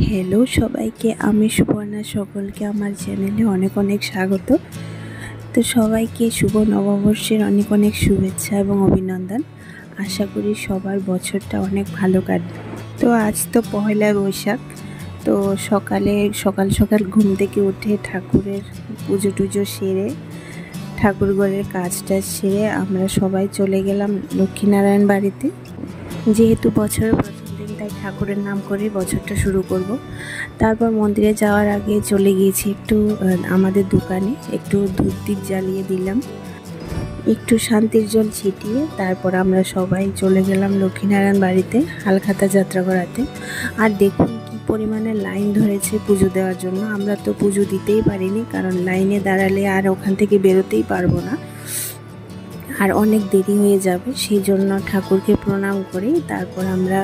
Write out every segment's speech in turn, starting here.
Hello সবাইকে, আমি সুবর্ণা। সকলকে আমার চ্যানেলে অনেক অনেক স্বাগত। তো সবাইকে শুভ নববর্ষের অনেক অনেক শুভেচ্ছা এবং অভিনন্দন। আশা করি সবার বছরটা অনেক ভালো কাটবে। তো আজ তো পয়লা বৈশাখ। তো সকাল সকাল ঘুম থেকে উঠে ঠাকুরের পুজো টুজো সেরে, ঠাকুর ঘরের কাজটা সেরে আমরা সবাই চলে গেলাম লক্ষ্মীনারায়ণ বাড়িতে। যেহেতু বছরের প্রথম দিন, তাই ঠাকুরের নাম করে বছরটা শুরু করব। তারপর মন্দিরে যাওয়ার আগে চলে গিয়েছি একটু আমাদের দোকানে, একটু ধূপ জ্বালিয়ে দিলাম, একটু শান্তির জল ছিটিয়ে তারপর আমরা সবাই চলে গেলাম লক্ষ্মীনারায়ণ বাড়িতে হালখাতা যাত্রা করাতে। আর দেখুন কি পরিমাণে লাইন ধরেছে পুজো দেওয়ার জন্য। আমরা তো পুজো দিতেই পারিনি, কারণ লাইনে দাঁড়ালে আর ওখান থেকে বেরোতেই পারবো না, আর অনেক দেরি হয়ে যাবে। সেই জন্য ঠাকুরকে প্রণাম করে তারপর আমরা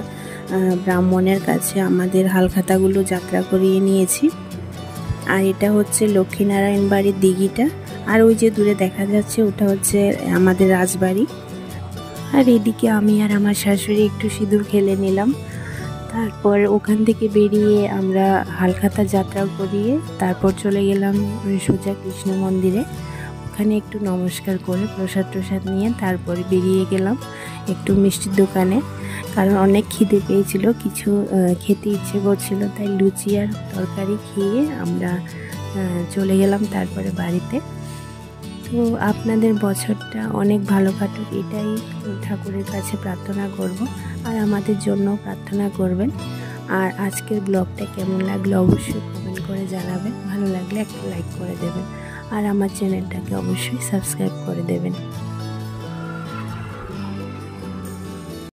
ব্রাহ্মণের কাছে আমাদের হালখাতাগুলো যাত্রা করিয়ে নিয়েছি। আর এটা হচ্ছে লক্ষ্মীনারায়ণ বাড়ির দিঘিটা, আর ওই যে দূরে দেখা যাচ্ছে ওটা হচ্ছে আমাদের রাজবাড়ি। আর এদিকে আমি আর আমার শাশুড়ি একটু সিঁদুর খেলে নিলাম। তারপর ওখান থেকে বেরিয়ে আমরা হালখাতা যাত্রা করিয়ে তারপর চলে গেলাম সোজা কৃষ্ণ মন্দিরে। ওখানে একটু নমস্কার করে প্রসাদ নিয়ে তারপরে বেরিয়ে গেলাম একটু মিষ্টির দোকানে, কারণ অনেক খিদে পেয়েছিল, কিছু খেতে ইচ্ছে করছিল, তাই লুচি আর তরকারি খেয়ে আমরা চলে গেলাম তারপরে বাড়িতে। তো আপনাদের বছরটা অনেক ভালো কাটুক, এটাই ঠাকুরের কাছে প্রার্থনা করব, আর আমাদের জন্য প্রার্থনা করবেন। আর আজকের ব্লগটা কেমন লাগলো অবশ্যই কমেন্ট করে জানাবেন। ভালো লাগলে একটা লাইক করে দেবেন, আর আমার চ্যানেলটাকে অবশ্যই সাবস্ক্রাইব করে দেবেন।